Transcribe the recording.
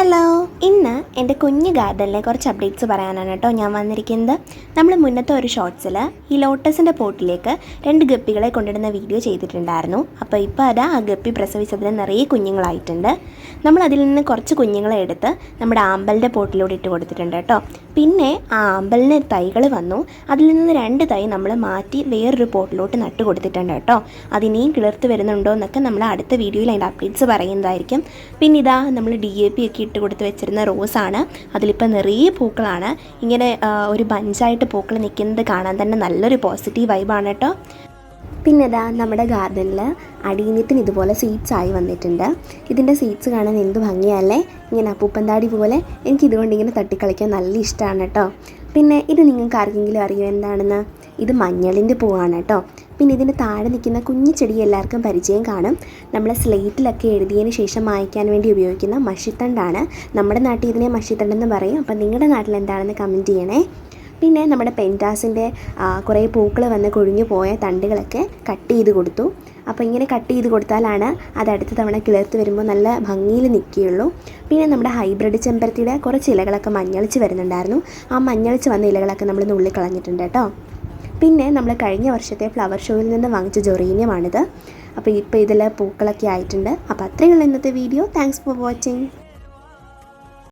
Hello, ഇന്ന് എൻ്റെ കുഞ്ഞ് ഗാർഡനിലെ കുറച്ച് അപ്ഡേറ്റ്സ് പറയാനാണ് കേട്ടോ ഞാൻ വന്നിരിക്കുന്നത്. നമ്മൾ മുന്നത്തെ ഒരു ഷോർട്സിൽ ഈ ലോട്ടസിൻ്റെ പോട്ടിലേക്ക് 2 ഗപ്പികളെ കൊണ്ടിടുന്ന വീഡിയോ ചെയ്തിട്ടുണ്ടായിരുന്നു. അപ്പോൾ ഇപ്പോൾ അതാ ആ ഗപ്പി പ്രസവിച്ചതിന് നിറയെ കുഞ്ഞുങ്ങളായിട്ടുണ്ട്. നമ്മൾ അതിൽ നിന്ന് കുറച്ച് കുഞ്ഞുങ്ങളെ എടുത്ത് നമ്മുടെ ആമ്പലിൻ്റെ പോട്ടിലൂടെ ഇട്ട് കൊടുത്തിട്ടുണ്ട് കേട്ടോ. പിന്നെ ആ ആമ്പലിന് തൈകൾ വന്നു. അതിൽ നിന്ന് 2 തൈ നമ്മൾ മാറ്റി വേറൊരു പോട്ടിലോട്ട് നട്ട് കൊടുത്തിട്ടുണ്ട് കേട്ടോ. അതിനെയും കിളിർത്ത് വരുന്നുണ്ടോ എന്നൊക്കെ നമ്മൾ അടുത്ത വീഡിയോയിൽ അതിൻ്റെ അപ്ഡേറ്റ്സ് പറയുന്നതായിരിക്കും. പിന്നെ ഇതാ നമ്മൾ DAP ഒക്കെ ഇട്ട് കൊടുത്ത് വെച്ചിരുന്ന റോസാണ്. അതിലിപ്പോൾ നിറയെ പൂക്കളാണ്. ഇങ്ങനെ ഒരു ബഞ്ചായിട്ട് പൂക്കൾ നിൽക്കുന്നത് കാണാൻ തന്നെ നല്ലൊരു പോസിറ്റീവ് വൈബാണ് കേട്ടോ. പിന്നെ ഇതാ നമ്മുടെ ഗാർഡനിൽ അടീന്യത്തിന് ഇതുപോലെ സീഡ്സ് ആയി വന്നിട്ടുണ്ട്. ഇതിൻ്റെ സീഡ്സ് കാണാൻ എന്ത് ഭംഗിയല്ലേ, ഇങ്ങനെ അപ്പൂപ്പന്താടി പോലെ. എനിക്കിതുകൊണ്ട് ഇങ്ങനെ തട്ടിക്കളിക്കാൻ നല്ല ഇഷ്ടമാണ് കേട്ടോ. പിന്നെ ഇത് നിങ്ങൾക്ക് ആർക്കെങ്കിലും അറിയോ എന്താണെന്ന്? ഇത് മഞ്ഞളിൻ്റെ പൂവാണ് കേട്ടോ. പിന്നെ ഇതിൻ്റെ താഴെ നിൽക്കുന്ന കുഞ്ഞു ചെടി എല്ലാവർക്കും പരിചയം കാണും. നമ്മൾ സ്ലേറ്റിലൊക്കെ എഴുതിയതിന് ശേഷം മായ്ക്കാൻ വേണ്ടി ഉപയോഗിക്കുന്ന മഷിത്തണ്ടാണ്. നമ്മുടെ നാട്ടിൽ ഇതിനെ മഷിത്തണ്ടെന്ന് പറയും. അപ്പോൾ നിങ്ങളുടെ നാട്ടിൽ എന്താണെന്ന് കമൻറ്റ് ചെയ്യണേ. പിന്നെ നമ്മുടെ പെൻറ്റാസിൻ്റെ കുറേ പൂക്കൾ വന്ന് കൊഴിഞ്ഞു പോയ തണ്ടുകളൊക്കെ കട്ട് ചെയ്ത് കൊടുത്തു. അപ്പോൾ ഇങ്ങനെ കട്ട് ചെയ്ത് കൊടുത്താലാണ് അത് അടുത്ത തവണ കിളിർത്ത് വരുമ്പോൾ നല്ല ഭംഗിയിൽ നിൽക്കുകയുള്ളൂ. പിന്നെ നമ്മുടെ ഹൈബ്രിഡ് ചെമ്പരത്തിയുടെ കുറച്ച് ഇലകളൊക്കെ മഞ്ഞളിച്ച് വരുന്നുണ്ടായിരുന്നു. ആ മഞ്ഞളിച്ച് വന്ന ഇലകളൊക്കെ നമ്മൾ നുള്ളി കളഞ്ഞിട്ടുണ്ട് കേട്ടോ. പിന്നെ നമ്മൾ കഴിഞ്ഞ വർഷത്തെ ഫ്ലവർ ഷോയിൽ നിന്ന് വാങ്ങിച്ച ജൊറീനിയമാണിത്. അപ്പോൾ ഇപ്പോൾ ഇതിൽ പൂക്കളൊക്കെ ആയിട്ടുണ്ട്. അപ്പോൾ അത്രയുള്ള ഇന്നത്തെ വീഡിയോ. Thanks for watching.